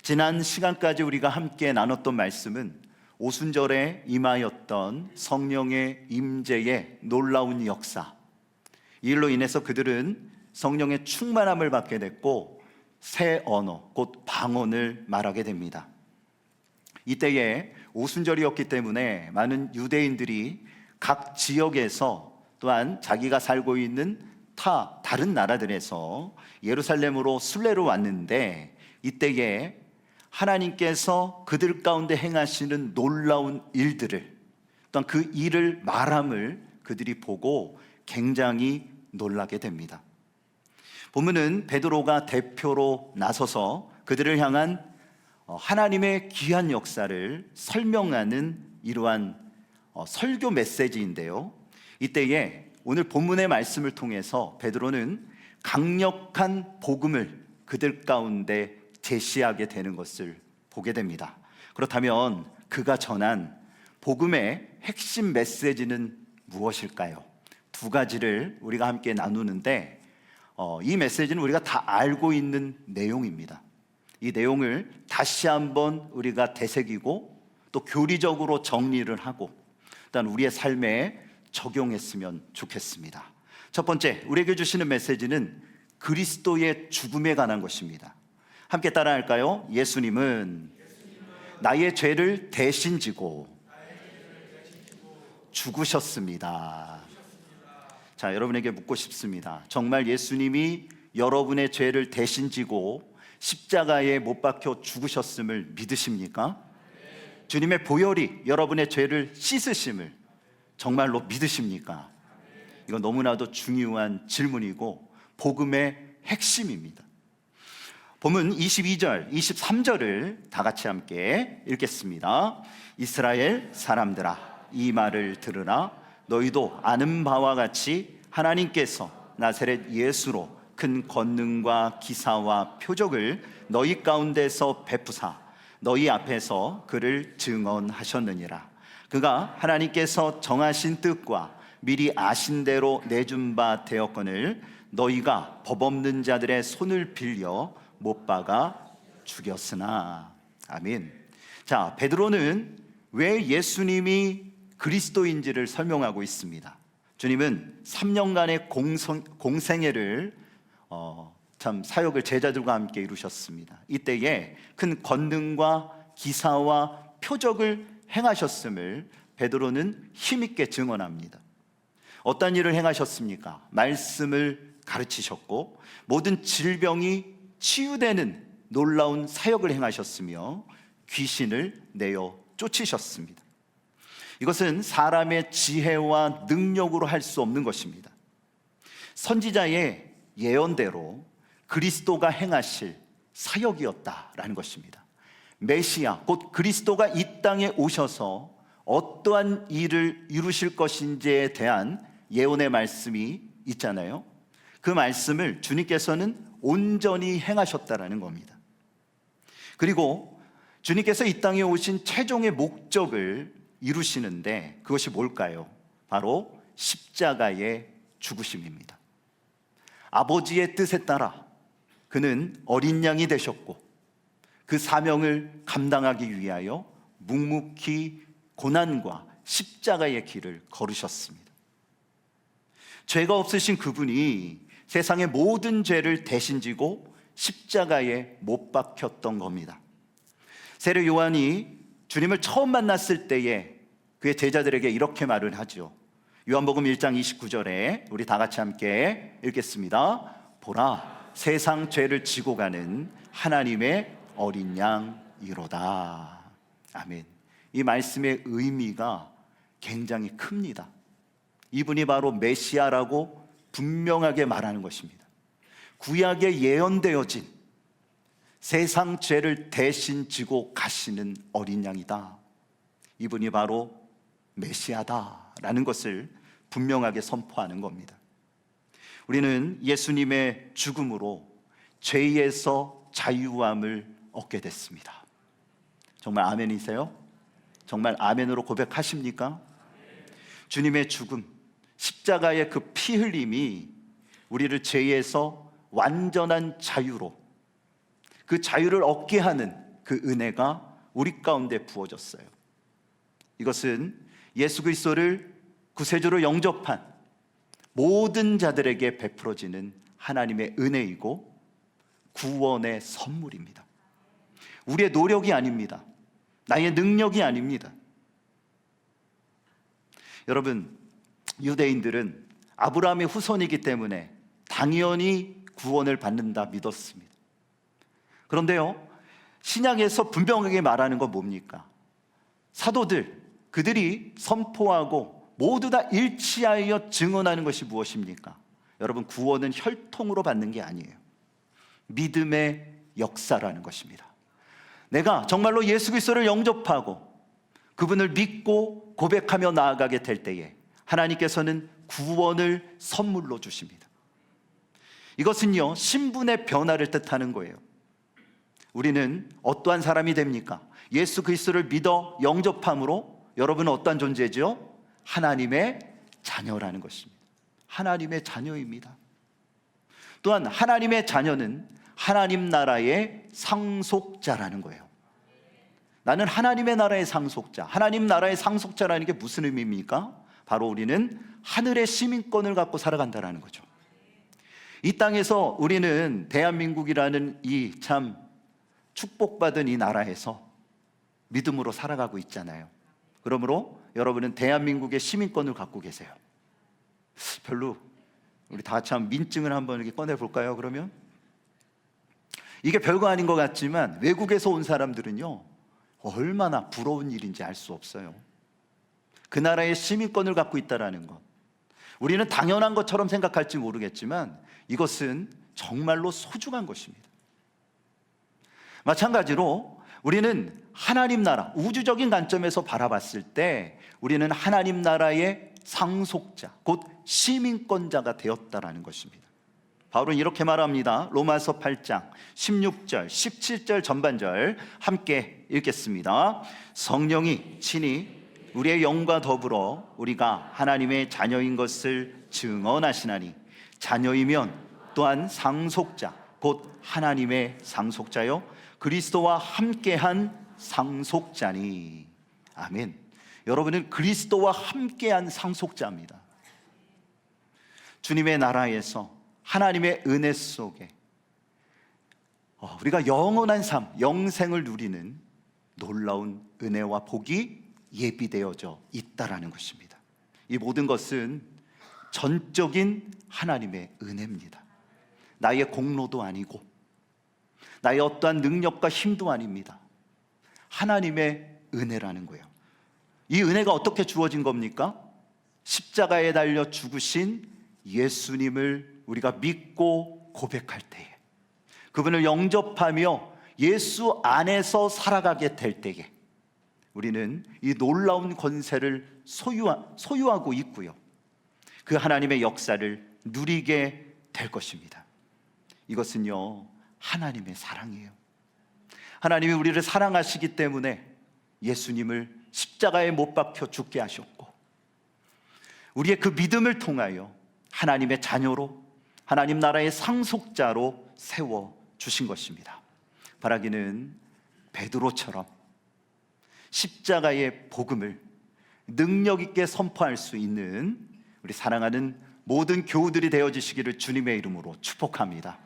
지난 시간까지 우리가 함께 나눴던 말씀은 오순절에 임하였던 성령의 임재의 놀라운 역사, 이 일로 인해서 그들은 성령의 충만함을 받게 됐고 새 언어, 곧 방언을 말하게 됩니다. 이때에 오순절이었기 때문에 많은 유대인들이 각 지역에서 또한 자기가 살고 있는 다른 나라들에서 예루살렘으로 순례로 왔는데, 이때에 하나님께서 그들 가운데 행하시는 놀라운 일들을, 또한 그 일을 말함을 그들이 보고 굉장히 놀라게 됩니다. 본문은 베드로가 대표로 나서서 그들을 향한 하나님의 귀한 역사를 설명하는 이러한 설교 메시지인데요, 이때에 오늘 본문의 말씀을 통해서 베드로는 강력한 복음을 그들 가운데 제시하게 되는 것을 보게 됩니다. 그렇다면 그가 전한 복음의 핵심 메시지는 무엇일까요? 두 가지를 우리가 함께 나누는데, 이 메시지는 우리가 다 알고 있는 내용입니다. 이 내용을 다시 한번 우리가 되새기고 또 교리적으로 정리를 하고 일단 우리의 삶에 적용했으면 좋겠습니다. 첫 번째, 우리에게 주시는 메시지는 그리스도의 죽음에 관한 것입니다. 함께 따라할까요? 예수님은 나의 죄를 대신 지고 죽으셨습니다. 자, 여러분에게 묻고 싶습니다. 정말 예수님이 여러분의 죄를 대신 지고 십자가에 못 박혀 죽으셨음을 믿으십니까? 주님의 보혈이 여러분의 죄를 씻으심을 정말로 믿으십니까? 이건 너무나도 중요한 질문이고 복음의 핵심입니다. 본문 22절, 23절을 다 같이 함께 읽겠습니다. 이스라엘 사람들아, 이 말을 들으라. 너희도 아는 바와 같이 하나님께서 나사렛 예수로 큰 권능과 기사와 표적을 너희 가운데서 베푸사 너희 앞에서 그를 증언하셨느니라. 그가 하나님께서 정하신 뜻과 미리 아신 대로 내준 바 되었거늘 너희가 법 없는 자들의 손을 빌려 못 박아 죽였으나. 아멘. 자, 베드로는 왜 예수님이 그리스도인지를 설명하고 있습니다. 주님은 3년간의 공생애를 참 사역을 제자들과 함께 이루셨습니다. 이때에 큰 권능과 기사와 표적을 행하셨음을 베드로는 힘있게 증언합니다. 어떤 일을 행하셨습니까? 말씀을 가르치셨고 모든 질병이 치유되는 놀라운 사역을 행하셨으며 귀신을 내어 쫓으셨습니다. 이것은 사람의 지혜와 능력으로 할 수 없는 것입니다. 선지자의 예언대로 그리스도가 행하실 사역이었다라는 것입니다. 메시아, 곧 그리스도가 이 땅에 오셔서 어떠한 일을 이루실 것인지에 대한 예언의 말씀이 있잖아요. 그 말씀을 주님께서는 온전히 행하셨다라는 겁니다. 그리고 주님께서 이 땅에 오신 최종의 목적을 이루시는데 그것이 뭘까요? 바로 십자가의 죽으심입니다. 아버지의 뜻에 따라 그는 어린 양이 되셨고 그 사명을 감당하기 위하여 묵묵히 고난과 십자가의 길을 걸으셨습니다. 죄가 없으신 그분이 세상의 모든 죄를 대신 지고 십자가에 못 박혔던 겁니다. 세례 요한이 주님을 처음 만났을 때에 그의 제자들에게 이렇게 말을 하죠. 요한복음 1장 29절에 우리 다 같이 함께 읽겠습니다. 보라, 세상 죄를 지고 가는 하나님의 어린 양이로다. 아멘. 이 말씀의 의미가 굉장히 큽니다. 이분이 바로 메시아라고 분명하게 말하는 것입니다. 구약에 예언되어진 세상 죄를 대신 지고 가시는 어린 양이다. 이분이 바로 메시아다라는 것을 분명하게 선포하는 겁니다. 우리는 예수님의 죽음으로 죄에서 자유함을 얻게 됐습니다. 정말 아멘이세요? 정말 아멘으로 고백하십니까? 주님의 죽음, 십자가의 그 피 흘림이 우리를 죄에서 완전한 자유로, 그 자유를 얻게 하는 그 은혜가 우리 가운데 부어졌어요. 이것은 예수 그리스도를 구세주로 영접한 모든 자들에게 베풀어지는 하나님의 은혜이고 구원의 선물입니다. 우리의 노력이 아닙니다. 나의 능력이 아닙니다. 여러분, 유대인들은 아브라함의 후손이기 때문에 당연히 구원을 받는다 믿었습니다. 그런데요, 신약에서 분명하게 말하는 건 뭡니까? 사도들, 그들이 선포하고 모두 다 일치하여 증언하는 것이 무엇입니까? 여러분, 구원은 혈통으로 받는 게 아니에요. 믿음의 역사라는 것입니다. 내가 정말로 예수 그리스도를 영접하고 그분을 믿고 고백하며 나아가게 될 때에 하나님께서는 구원을 선물로 주십니다. 이것은요, 신분의 변화를 뜻하는 거예요. 우리는 어떠한 사람이 됩니까? 예수 그리스도를 믿어 영접함으로 여러분은 어떠한 존재죠? 하나님의 자녀라는 것입니다. 하나님의 자녀입니다. 또한 하나님의 자녀는 하나님 나라의 상속자라는 거예요. 나는 하나님의 나라의 상속자. 하나님 나라의 상속자라는 게 무슨 의미입니까? 바로 우리는 하늘의 시민권을 갖고 살아간다는 거죠. 이 땅에서 우리는 대한민국이라는 이 참 축복받은 이 나라에서 믿음으로 살아가고 있잖아요. 그러므로 여러분은 대한민국의 시민권을 갖고 계세요. 별로 우리 다 같이 한번 민증을 한번 이렇게 꺼내 볼까요? 그러면 이게 별거 아닌 것 같지만 외국에서 온 사람들은요, 얼마나 부러운 일인지 알 수 없어요. 그 나라의 시민권을 갖고 있다는 것, 우리는 당연한 것처럼 생각할지 모르겠지만 이것은 정말로 소중한 것입니다. 마찬가지로 우리는 하나님 나라, 우주적인 관점에서 바라봤을 때 우리는 하나님 나라의 상속자, 곧 시민권자가 되었다라는 것입니다. 바울은 이렇게 말합니다. 로마서 8장 16절, 17절 전반절 함께 읽겠습니다. 성령이 친히 우리의 영과 더불어 우리가 하나님의 자녀인 것을 증언하시나니 자녀이면 또한 상속자, 곧 하나님의 상속자요 그리스도와 함께한 상속자니. 아멘. 여러분은 그리스도와 함께한 상속자입니다. 주님의 나라에서 하나님의 은혜 속에 우리가 영원한 삶, 영생을 누리는 놀라운 은혜와 복이 예비되어져 있다라는 것입니다. 이 모든 것은 전적인 하나님의 은혜입니다. 나의 공로도 아니고 나의 어떠한 능력과 힘도 아닙니다. 하나님의 은혜라는 거예요. 이 은혜가 어떻게 주어진 겁니까? 십자가에 달려 죽으신 예수님을 우리가 믿고 고백할 때에, 그분을 영접하며 예수 안에서 살아가게 될 때에 우리는 이 놀라운 권세를 소유하고 있고요, 그 하나님의 역사를 누리게 될 것입니다. 이것은요, 하나님의 사랑이에요. 하나님이 우리를 사랑하시기 때문에 예수님을 십자가에 못 박혀 죽게 하셨고, 우리의 그 믿음을 통하여 하나님의 자녀로, 하나님 나라의 상속자로 세워주신 것입니다. 바라기는 베드로처럼 십자가의 복음을 능력 있게 선포할 수 있는 우리 사랑하는 모든 교우들이 되어주시기를 주님의 이름으로 축복합니다.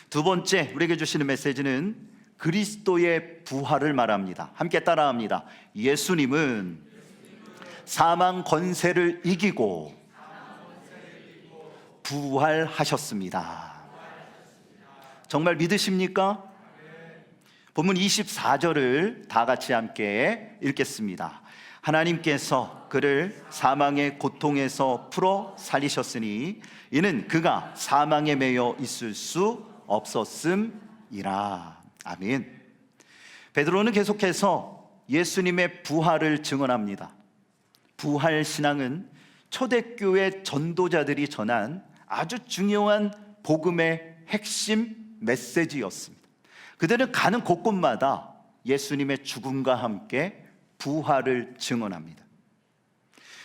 두 번째 우리에게 주시는 메시지는 그리스도의 부활을 말합니다. 함께 따라합니다. 예수님은 사망 권세를 이기고 부활하셨습니다. 정말 믿으십니까? 본문 24절을 다 같이 함께 읽겠습니다. 하나님께서 그를 사망의 고통에서 풀어 살리셨으니 이는 그가 사망에 매여 있을 수 없었음이라. 아멘. 베드로는 계속해서 예수님의 부활을 증언합니다. 부활 신앙은 초대교회 전도자들이 전한 아주 중요한 복음의 핵심 메시지였습니다. 그들은 가는 곳곳마다 예수님의 죽음과 함께 부활을 증언합니다.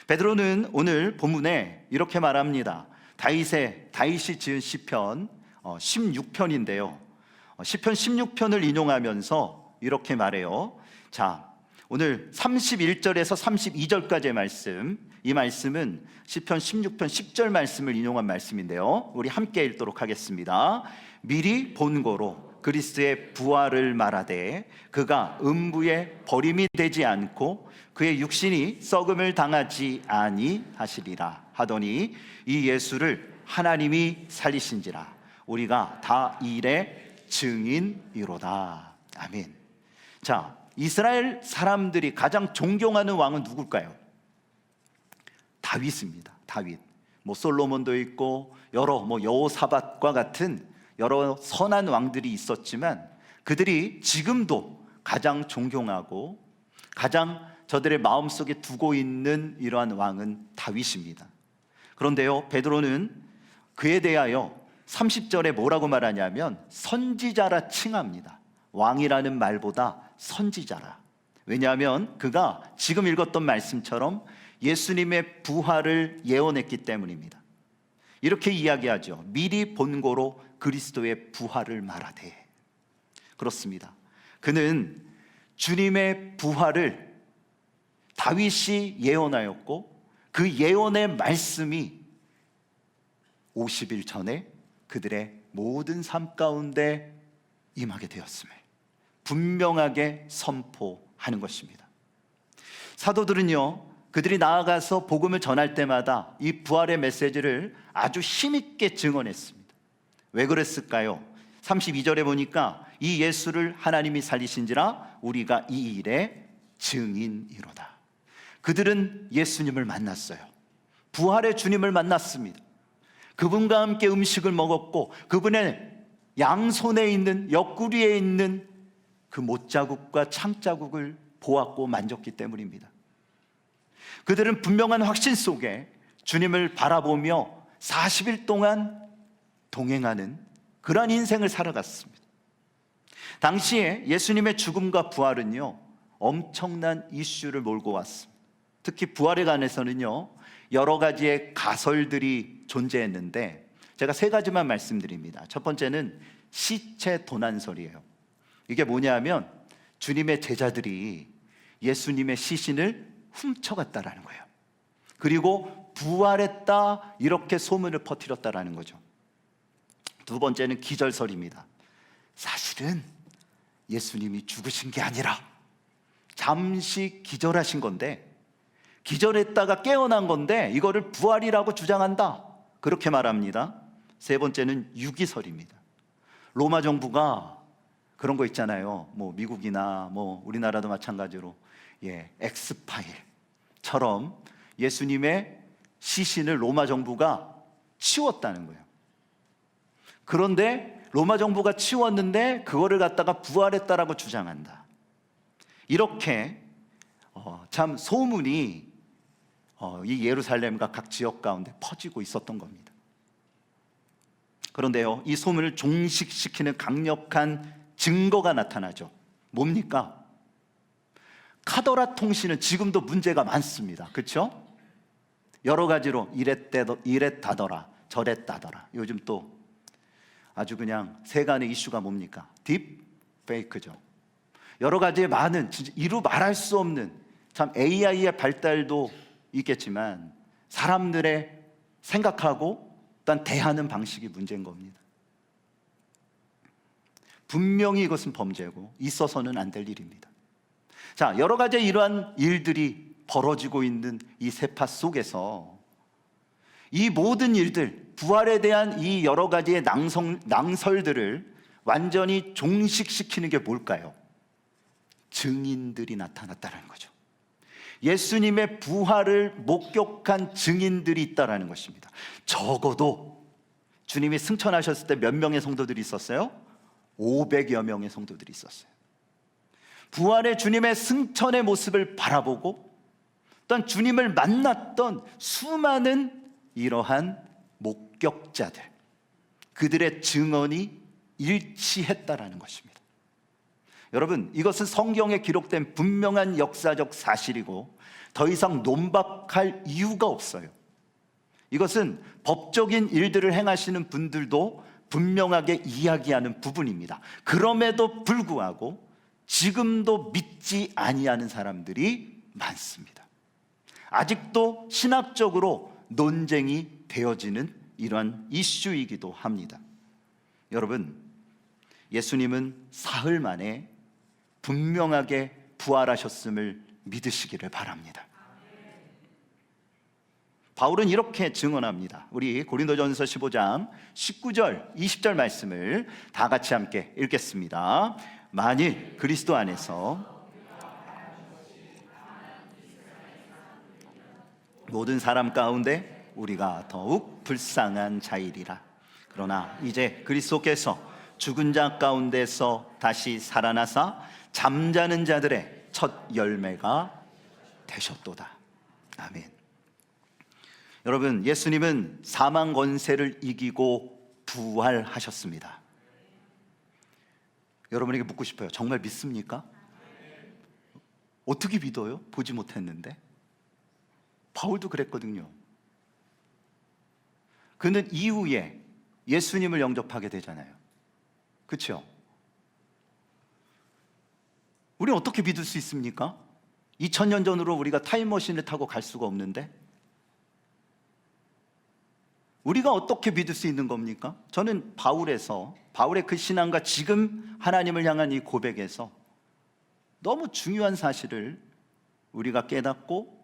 베드로는 오늘 본문에 이렇게 말합니다. 다윗이 지은 시편 16편인데요, 시편 16편을 인용하면서 이렇게 말해요. 자, 오늘 31절에서 32절까지의 말씀, 이 말씀은 시편 16편 10절 말씀을 인용한 말씀인데요, 우리 함께 읽도록 하겠습니다. 미리 본고로 그리스도의 부활을 말하되 그가 음부에 버림이 되지 않고 그의 육신이 썩음을 당하지 아니하시리라 하더니 이 예수를 하나님이 살리신지라 우리가 다 이 일의 증인이로다. 아멘. 자, 이스라엘 사람들이 가장 존경하는 왕은 누굴까요? 다윗입니다. 다윗. 솔로몬도 있고 여러 여호사밧과 같은 여러 선한 왕들이 있었지만 그들이 지금도 가장 존경하고 가장 저들의 마음속에 두고 있는 이러한 왕은 다윗입니다. 그런데요, 베드로는 그에 대하여 30절에 뭐라고 말하냐면 선지자라 칭합니다. 왕이라는 말보다 선지자라. 왜냐하면 그가 지금 읽었던 말씀처럼 예수님의 부활을 예언했기 때문입니다. 이렇게 이야기하죠. 미리 본고로 그리스도의 부활을 말하되. 그렇습니다. 그는 주님의 부활을 다윗이 예언하였고 그 예언의 말씀이 50일 전에 그들의 모든 삶 가운데 임하게 되었음을 분명하게 선포하는 것입니다. 사도들은요, 그들이 나아가서 복음을 전할 때마다 이 부활의 메시지를 아주 힘있게 증언했습니다. 왜 그랬을까요? 32절에 보니까 이 예수를 하나님이 살리신지라 우리가 이 일의 증인이로다. 그들은 예수님을 만났어요. 부활의 주님을 만났습니다. 그분과 함께 음식을 먹었고 그분의 양손에 있는 옆구리에 있는 그 못자국과 창자국을 보았고 만졌기 때문입니다. 그들은 분명한 확신 속에 주님을 바라보며 40일 동안 동행하는 그러한 인생을 살아갔습니다. 당시에 예수님의 죽음과 부활은요, 엄청난 이슈를 몰고 왔습니다. 특히 부활에 관해서는요, 여러 가지의 가설들이 존재했는데 제가 세 가지만 말씀드립니다. 첫 번째는 시체 도난설이에요. 이게 뭐냐면 주님의 제자들이 예수님의 시신을 훔쳐갔다라는 거예요. 그리고 부활했다 이렇게 소문을 퍼뜨렸다라는 거죠. 두 번째는 기절설입니다. 사실은 예수님이 죽으신 게 아니라 잠시 기절하신 건데, 기절했다가 깨어난 건데 이거를 부활이라고 주장한다, 그렇게 말합니다. 세 번째는 유기설입니다. 로마 정부가 그런 거 있잖아요. 미국이나 우리나라도 마찬가지로 엑스파일처럼 예수님의 시신을 로마 정부가 치웠다는 거예요. 그런데 로마 정부가 치웠는데 그거를 갖다가 부활했다라고 주장한다. 이렇게 참 소문이 이 예루살렘과 각 지역 가운데 퍼지고 있었던 겁니다. 그런데요, 이 소문을 종식시키는 강력한 증거가 나타나죠. 뭡니까? 카더라 통신은 지금도 문제가 많습니다. 그렇죠? 여러 가지로 이랬다더라 저랬다더라. 요즘 또 아주 그냥 세간의 이슈가 뭡니까? 딥 페이크죠. 여러 가지의 많은 진짜 이루 말할 수 없는, 참 AI의 발달도 있겠지만 사람들의 생각하고 또한 대하는 방식이 문제인 겁니다. 분명히 이것은 범죄고 있어서는 안 될 일입니다. 자, 여러 가지 이러한 일들이 벌어지고 있는 이 세파 속에서 이 모든 일들, 부활에 대한 이 여러 가지의 낭설들을 완전히 종식시키는 게 뭘까요? 증인들이 나타났다는 거죠. 예수님의 부활을 목격한 증인들이 있다라는 것입니다. 적어도 주님이 승천하셨을 때 몇 명의 성도들이 있었어요? 500여 명의 성도들이 있었어요. 부활의 주님의 승천의 모습을 바라보고 또한 주님을 만났던 수많은 이러한 목격자들, 그들의 증언이 일치했다라는 것입니다. 여러분, 이것은 성경에 기록된 분명한 역사적 사실이고 더 이상 논박할 이유가 없어요. 이것은 법적인 일들을 행하시는 분들도 분명하게 이야기하는 부분입니다. 그럼에도 불구하고 지금도 믿지 아니하는 사람들이 많습니다. 아직도 신학적으로 논쟁이 되어지는 이러한 이슈이기도 합니다. 여러분, 예수님은 사흘 만에 분명하게 부활하셨음을 믿으시기를 바랍니다. 바울은 이렇게 증언합니다. 우리 고린도전서 15장 19절 20절 말씀을 다 같이 함께 읽겠습니다. 만일 그리스도 안에서 모든 사람 가운데 우리가 더욱 불쌍한 자이리라. 그러나 이제 그리스도께서 죽은 자 가운데서 다시 살아나사 잠자는 자들의 첫 열매가 되셨도다. 아멘. 여러분, 예수님은 사망 권세를 이기고 부활하셨습니다. 여러분에게 묻고 싶어요. 정말 믿습니까? 어떻게 믿어요? 보지 못했는데. 바울도 그랬거든요. 그는 이후에 예수님을 영접하게 되잖아요. 그렇죠? 우리는 어떻게 믿을 수 있습니까? 2000년 전으로 우리가 타임머신을 타고 갈 수가 없는데 우리가 어떻게 믿을 수 있는 겁니까? 저는 바울의 그 신앙과 지금 하나님을 향한 이 고백에서 너무 중요한 사실을 우리가 깨닫고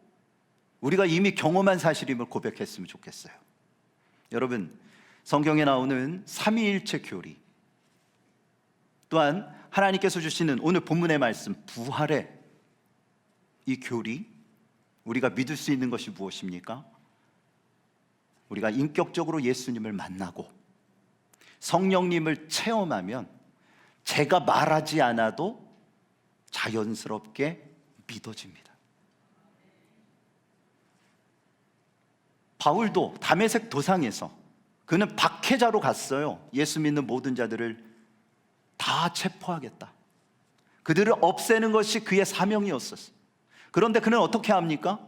우리가 이미 경험한 사실임을 고백했으면 좋겠어요. 여러분, 성경에 나오는 삼위일체 교리, 또한 하나님께서 주시는 오늘 본문의 말씀 부활의 이 교리, 우리가 믿을 수 있는 것이 무엇입니까? 우리가 인격적으로 예수님을 만나고 성령님을 체험하면 제가 말하지 않아도 자연스럽게 믿어집니다. 바울도 다메섹 도상에서 그는 박해자로 갔어요. 예수 믿는 모든 자들을 다 체포하겠다. 그들을 없애는 것이 그의 사명이었었어요. 그런데 그는 어떻게 합니까?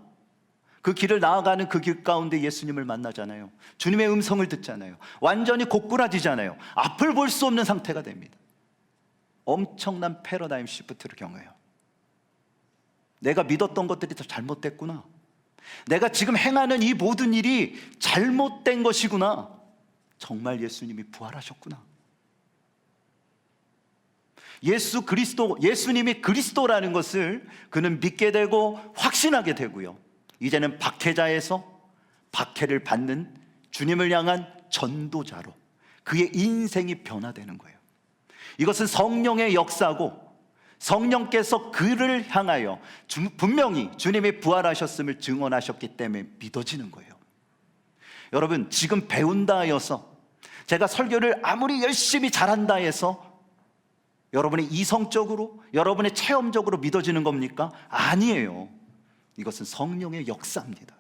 그 길을 나아가는 그 길 가운데 예수님을 만나잖아요. 주님의 음성을 듣잖아요. 완전히 고꾸라지잖아요. 앞을 볼 수 없는 상태가 됩니다. 엄청난 패러다임 시프트를 경해요. 내가 믿었던 것들이 다 잘못됐구나. 내가 지금 행하는 이 모든 일이 잘못된 것이구나. 정말 예수님이 부활하셨구나. 예수님이 그리스도라는 것을 그는 믿게 되고 확신하게 되고요. 이제는 박해자에서 박해를 받는 주님을 향한 전도자로 그의 인생이 변화되는 거예요. 이것은 성령의 역사고 성령께서 그를 향하여 분명히 주님이 부활하셨음을 증언하셨기 때문에 믿어지는 거예요. 여러분, 지금 배운다 해서 제가 설교를 아무리 열심히 잘한다 해서 여러분의 이성적으로, 여러분의 체험적으로 믿어지는 겁니까? 아니에요. 이것은 성령의 역사입니다.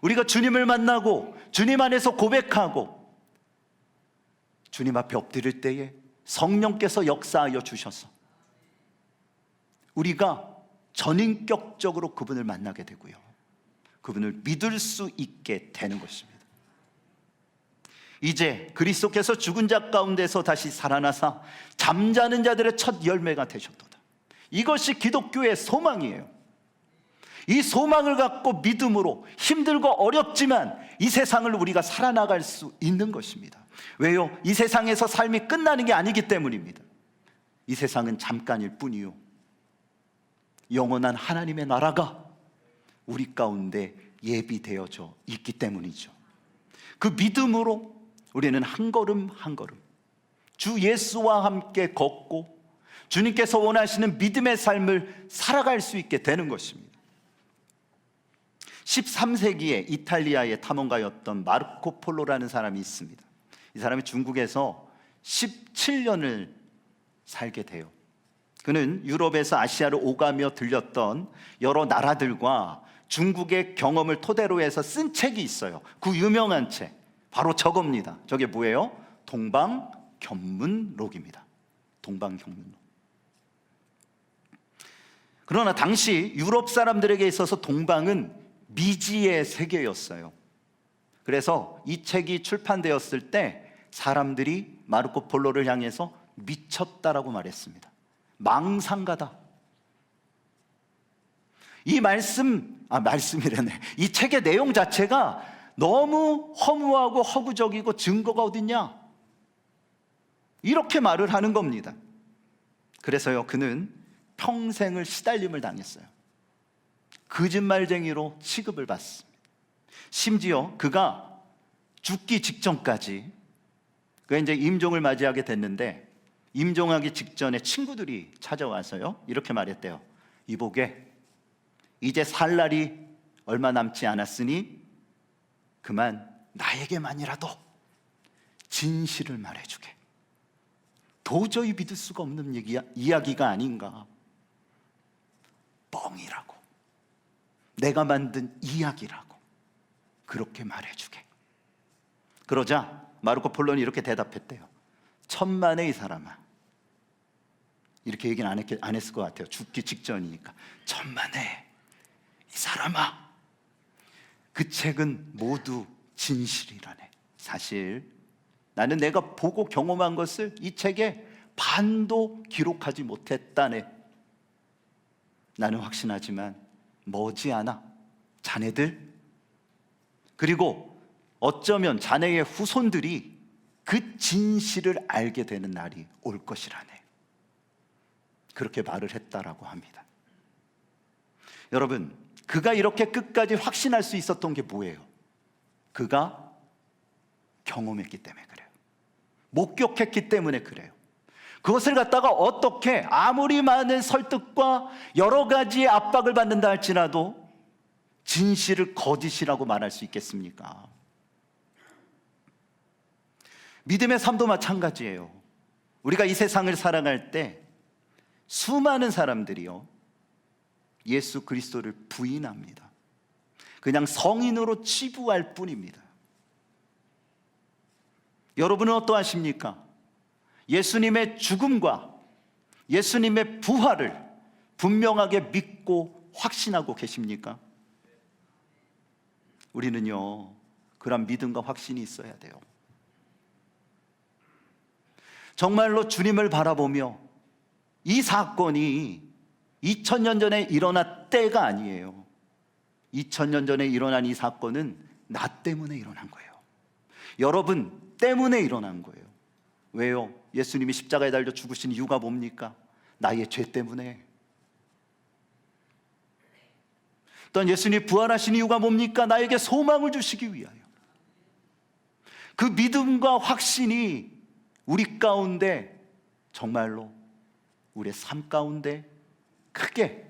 우리가 주님을 만나고 주님 안에서 고백하고 주님 앞에 엎드릴 때에 성령께서 역사하여 주셔서 우리가 전인격적으로 그분을 만나게 되고요, 그분을 믿을 수 있게 되는 것입니다. 이제 그리스도께서 죽은 자 가운데서 다시 살아나사 잠자는 자들의 첫 열매가 되셨도다. 이것이 기독교의 소망이에요. 이 소망을 갖고 믿음으로 힘들고 어렵지만 이 세상을 우리가 살아나갈 수 있는 것입니다. 왜요? 이 세상에서 삶이 끝나는 게 아니기 때문입니다. 이 세상은 잠깐일 뿐이요, 영원한 하나님의 나라가 우리 가운데 예비되어져 있기 때문이죠. 그 믿음으로 우리는 한 걸음 한 걸음 주 예수와 함께 걷고 주님께서 원하시는 믿음의 삶을 살아갈 수 있게 되는 것입니다. 13세기에 이탈리아의 탐험가였던 마르코 폴로라는 사람이 있습니다. 이 사람이 중국에서 17년을 살게 돼요. 그는 유럽에서 아시아를 오가며 들렸던 여러 나라들과 중국의 경험을 토대로 해서 쓴 책이 있어요. 그 유명한 책, 바로 저겁니다. 저게 뭐예요? 동방견문록입니다. 동방견문록. 그러나 당시 유럽 사람들에게 있어서 동방은 미지의 세계였어요. 그래서 이 책이 출판되었을 때 사람들이 마르코 폴로를 향해서 미쳤다라고 말했습니다. 망상가다. 이 말씀이라네. 이 책의 내용 자체가 너무 허무하고 허구적이고 증거가 어딨냐? 이렇게 말을 하는 겁니다. 그래서요, 그는 평생을 시달림을 당했어요. 거짓말쟁이로 취급을 받습니다. 심지어 그가 죽기 직전까지, 그가 이제 임종을 맞이하게 됐는데, 임종하기 직전에 친구들이 찾아와서요, 이렇게 말했대요. 이보게, 이제 살 날이 얼마 남지 않았으니 그만 나에게만이라도 진실을 말해주게. 도저히 믿을 수가 없는 이야기가 아닌가. 뻥이라고, 내가 만든 이야기라고 그렇게 말해주게. 그러자 마르코 폴로니 이렇게 대답했대요. 천만에 이 사람아. 이렇게 얘기는 안 했을 것 같아요. 죽기 직전이니까. 천만에 이 사람아, 그 책은 모두 진실이라네. 사실 나는 내가 보고 경험한 것을 이 책에 반도 기록하지 못했다네. 나는 확신하지만 머지않아 자네들, 그리고 어쩌면 자네의 후손들이 그 진실을 알게 되는 날이 올 것이라네. 그렇게 말을 했다라고 합니다. 여러분, 그가 이렇게 끝까지 확신할 수 있었던 게 뭐예요? 그가 경험했기 때문에 그래요. 목격했기 때문에 그래요. 그것을 갖다가 어떻게 아무리 많은 설득과 여러 가지의 압박을 받는다 할지라도 진실을 거짓이라고 말할 수 있겠습니까? 믿음의 삶도 마찬가지예요. 우리가 이 세상을 살아갈 때 수많은 사람들이요, 예수 그리스도를 부인합니다. 그냥 성인으로 치부할 뿐입니다. 여러분은 어떠하십니까? 예수님의 죽음과 예수님의 부활을 분명하게 믿고 확신하고 계십니까? 우리는요, 그런 믿음과 확신이 있어야 돼요. 정말로 주님을 바라보며, 이 사건이 2000년 전에 일어난 때가 아니에요. 2000년 전에 일어난 이 사건은 나 때문에 일어난 거예요. 여러분 때문에 일어난 거예요. 왜요? 예수님이 십자가에 달려 죽으신 이유가 뭡니까? 나의 죄 때문에. 또한 예수님이 부활하신 이유가 뭡니까? 나에게 소망을 주시기 위하여. 그 믿음과 확신이 우리 가운데, 정말로 우리의 삶 가운데 크게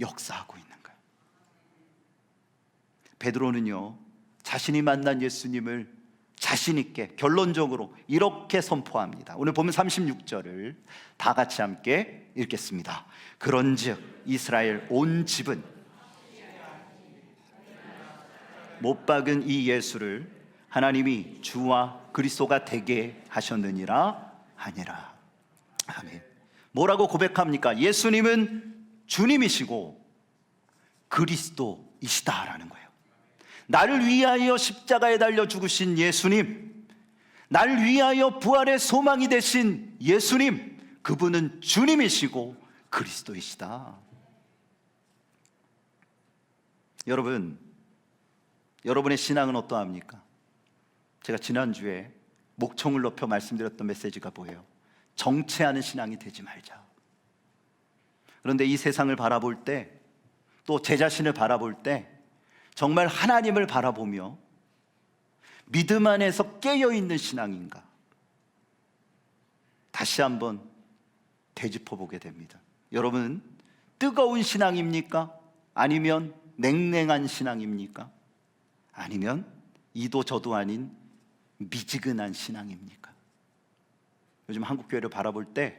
역사하고 있는 거예요. 베드로는요, 자신이 만난 예수님을 자신 있게 결론적으로 이렇게 선포합니다. 오늘 보면 36절을 다 같이 함께 읽겠습니다. 그런즉 이스라엘 온 집은 못 박은 이 예수를 하나님이 주와 그리스도가 되게 하셨느니라 하니라. 아멘. 뭐라고 고백합니까? 예수님은 주님이시고 그리스도이시다라는 거예요. 나를 위하여 십자가에 달려 죽으신 예수님, 나를 위하여 부활의 소망이 되신 예수님, 그분은 주님이시고 그리스도이시다. 여러분, 여러분의 신앙은 어떠합니까? 제가 지난주에 목청을 높여 말씀드렸던 메시지가 뭐예요? 정체하는 신앙이 되지 말자. 그런데 이 세상을 바라볼 때, 또 제 자신을 바라볼 때 정말 하나님을 바라보며 믿음 안에서 깨어있는 신앙인가? 다시 한번 되짚어보게 됩니다. 여러분, 뜨거운 신앙입니까? 아니면 냉랭한 신앙입니까? 아니면 이도 저도 아닌 미지근한 신앙입니까? 요즘 한국교회를 바라볼 때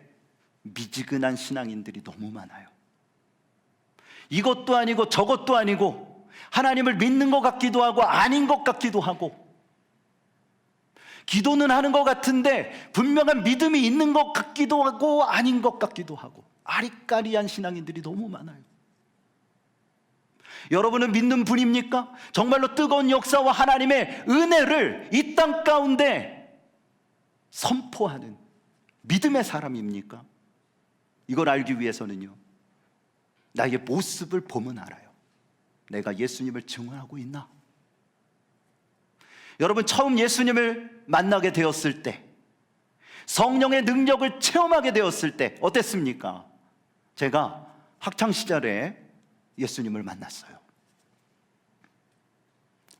미지근한 신앙인들이 너무 많아요. 이것도 아니고 저것도 아니고 하나님을 믿는 것 같기도 하고 아닌 것 같기도 하고, 기도는 하는 것 같은데 분명한 믿음이 있는 것 같기도 하고 아닌 것 같기도 하고, 아리까리한 신앙인들이 너무 많아요. 여러분은 믿는 분입니까? 정말로 뜨거운 역사와 하나님의 은혜를 이 땅 가운데 선포하는 믿음의 사람입니까? 이걸 알기 위해서는요, 나의 모습을 보면 알아요. 내가 예수님을 증언하고 있나? 여러분, 처음 예수님을 만나게 되었을 때, 성령의 능력을 체험하게 되었을 때 어땠습니까? 제가 학창시절에 예수님을 만났어요.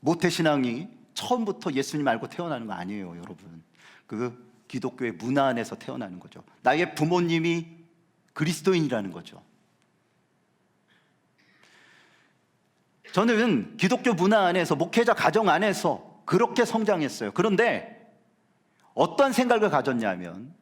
모태신앙이 처음부터 예수님 알고 태어나는 거 아니에요, 여러분. 그 기독교의 문화 안에서 태어나는 거죠. 나의 부모님이 그리스도인이라는 거죠. 저는 기독교 문화 안에서, 목회자 가정 안에서 그렇게 성장했어요. 그런데 어떤 생각을 가졌냐면,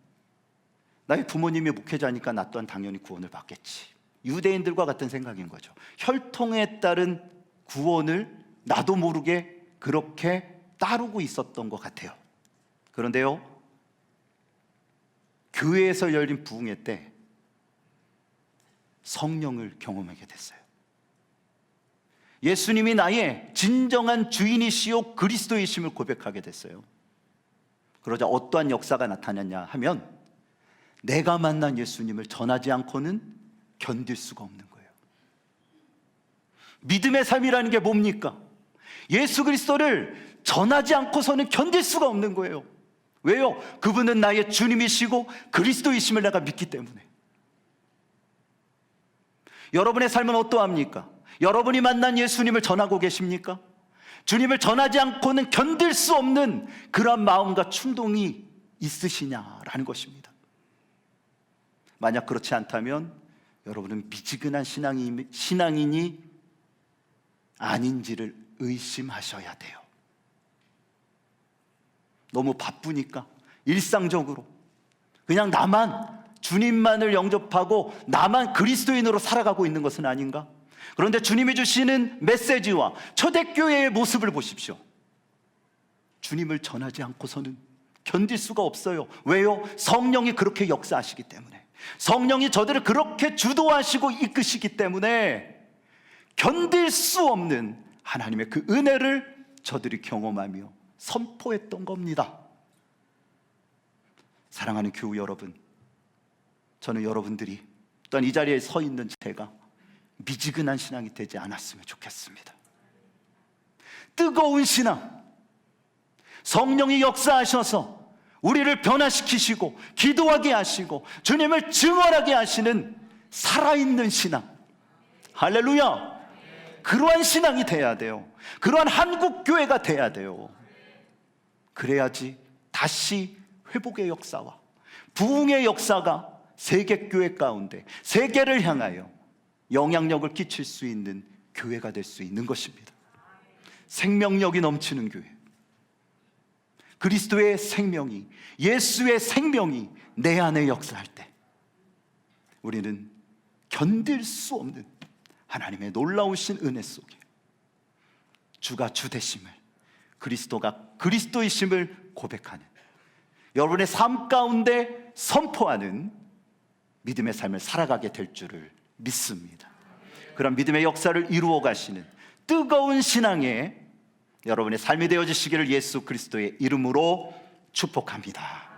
나의 부모님이 목회자니까 나 또한 당연히 구원을 받겠지. 유대인들과 같은 생각인 거죠. 혈통에 따른 구원을 나도 모르게 그렇게 따르고 있었던 것 같아요. 그런데요, 교회에서 열린 부흥회 때 성령을 경험하게 됐어요. 예수님이 나의 진정한 주인이시요 그리스도이심을 고백하게 됐어요. 그러자 어떠한 역사가 나타났냐 하면, 내가 만난 예수님을 전하지 않고는 견딜 수가 없는 거예요. 믿음의 삶이라는 게 뭡니까? 예수 그리스도를 전하지 않고서는 견딜 수가 없는 거예요. 왜요? 그분은 나의 주님이시고 그리스도이심을 내가 믿기 때문에. 여러분의 삶은 어떠합니까? 여러분이 만난 예수님을 전하고 계십니까? 주님을 전하지 않고는 견딜 수 없는 그러한 마음과 충동이 있으시냐라는 것입니다. 만약 그렇지 않다면 여러분은 미지근한 신앙인이 아닌지를 의심하셔야 돼요. 너무 바쁘니까 일상적으로 그냥 나만 주님만을 영접하고 나만 그리스도인으로 살아가고 있는 것은 아닌가? 그런데 주님이 주시는 메시지와 초대교회의 모습을 보십시오. 주님을 전하지 않고서는 견딜 수가 없어요. 왜요? 성령이 그렇게 역사하시기 때문에, 성령이 저들을 그렇게 주도하시고 이끄시기 때문에 견딜 수 없는 하나님의 그 은혜를 저들이 경험하며 선포했던 겁니다. 사랑하는 교우 여러분, 저는 여러분들이, 또한 이 자리에 서 있는 제가 미지근한 신앙이 되지 않았으면 좋겠습니다. 뜨거운 신앙, 성령이 역사하셔서 우리를 변화시키시고 기도하게 하시고 주님을 증언하게 하시는 살아있는 신앙, 할렐루야! 그러한 신앙이 돼야 돼요. 그러한 한국교회가 돼야 돼요. 그래야지 다시 회복의 역사와 부흥의 역사가 세계교회 가운데, 세계를 향하여 영향력을 끼칠 수 있는 교회가 될 수 있는 것입니다. 생명력이 넘치는 교회, 그리스도의 생명이, 예수의 생명이 내 안에 역사할 때 우리는 견딜 수 없는 하나님의 놀라우신 은혜 속에 주가 주 되심을, 그리스도가 그리스도이심을 고백하는, 여러분의 삶 가운데 선포하는 믿음의 삶을 살아가게 될 줄을 믿습니다. 그런 믿음의 역사를 이루어 가시는 뜨거운 신앙의 여러분의 삶이 되어지시기를 예수 그리스도의 이름으로 축복합니다.